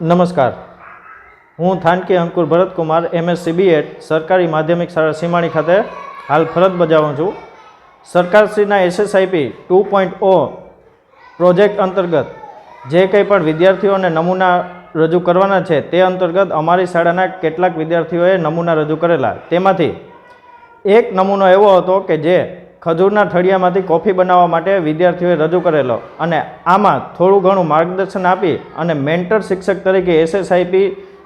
નમસ્કાર, હું થાનકી અંકુર ભરતકુમાર MSc સરકારી માધ્યમિક શાળા સીમાણી ખાતે હાલ ફરજ બજાવું છું. સરકારશ્રીના SSIP 2.0 પ્રોજેક્ટ અંતર્ગત જે કંઈ પણ વિદ્યાર્થીઓને નમૂના રજૂ કરવાના છે તે અંતર્ગત અમારી શાળાના કેટલાક વિદ્યાર્થીઓએ નમૂના રજૂ કરેલા. તેમાંથી એક નમૂનો એવો હતો કે જે ખજૂરના ઠળિયામાંથી કોફી બનાવવા માટે વિદ્યાર્થીઓએ રજૂ કરેલો અને આમાં થોડું ઘણું માર્ગદર્શન આપી અને મેન્ટર શિક્ષક તરીકે SSIP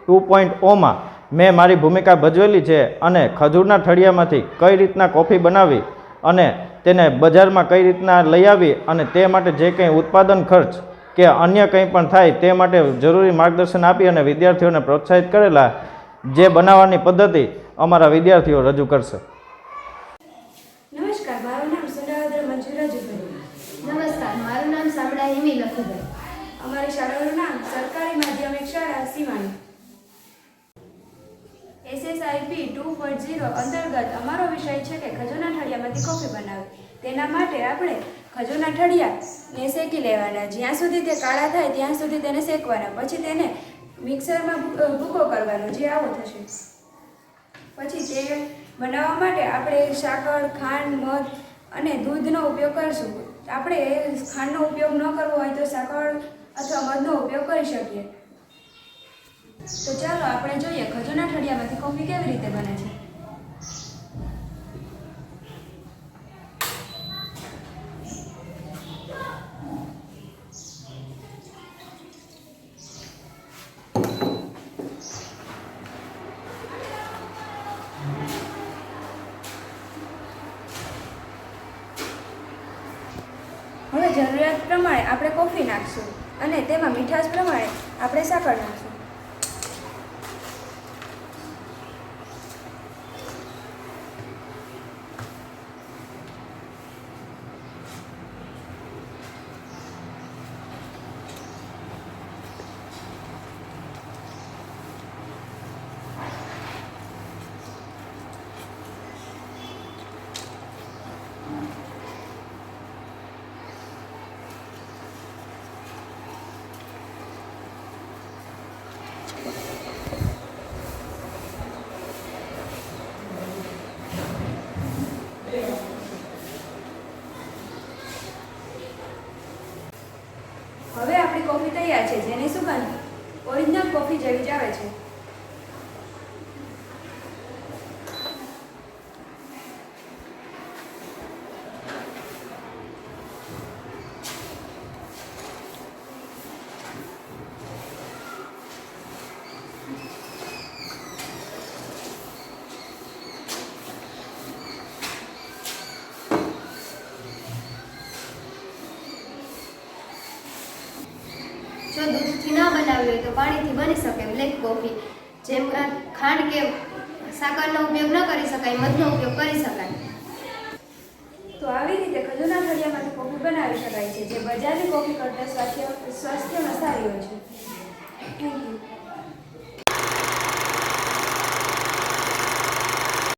2.0માં મેં મારી ભૂમિકા ભજવેલી છે અને ખજૂરના ઠળિયામાંથી કઈ રીતના કોફી બનાવી અને તેને બજારમાં કઈ રીતના લઈ આવી અને તે માટે જે કંઈ ઉત્પાદન ખર્ચ કે અન્ય કંઈ પણ થાય તે માટે જરૂરી માર્ગદર્શન આપી અને વિદ્યાર્થીઓને પ્રોત્સાહિત કરેલા. જે બનાવવાની પદ્ધતિ અમારા વિદ્યાર્થીઓ રજૂ કરશે. નમસ્કાર, મારું નામ સુંદરાવદર મંજુ રજૂભાઈ. નમસ્કાર, મારું નામ સામડા હિમી લખુભાઈ. અમારી શાળાનું નામ સરકારી માધ્યમિક શાળા સીમાણી. SSIP 2.0 અંતર્ગત અમારો વિષય છે કે ખજૂરના ઠળિયામાંથી કોફી બનાવવી. તેના માટે આપણે ખજૂરના ઠળિયાને શેકી લેવાના. જ્યાં સુધી તે કાળા થાય ત્યાં સુધી તેને શેકવાના. પછી તેને મિક્સરમાં ભૂકો કરવાનો, જે આવો થશે. પછી તે બનાવવા માટે આપણે સાકર, ખાંડ, મધ અને દૂધનો ઉપયોગ કરીશું. આપણે ખાંડનો ઉપયોગ ન કરવો હોય તો સાકર અથવા મધનો ઉપયોગ કરી શકીએ. તો ચાલો આપણે જોઈએ ખજૂરના ઠળિયામાંથી કોફી કેવી રીતે બને છે. હવે જરૂરિયાત પ્રમાણે આપણે કોફી નાખીશું અને તેમાં મીઠાશ પ્રમાણે આપણે સાકર નાખીશું. હવે આપણી કોફી તૈયાર છે, જેની સુગંધ ઓરિજિનલ કોફી જેવી જ આવે છે. જો દૂધથી ના બનાવી હોય તો પાણીથી બની શકે બ્લેક કોફી. જેમ ખાંડ કે સાકરનો ઉપયોગ ન કરી શકાય, મધનો ઉપયોગ કરી શકાય. તો આવી રીતે ખજૂરના ઠળિયામાંથી કોફી બનાવી શકાય છે, જે બજારની કોફી કરતાં સ્વાસ્થ્યમાં સારી હોય છે. Thank you.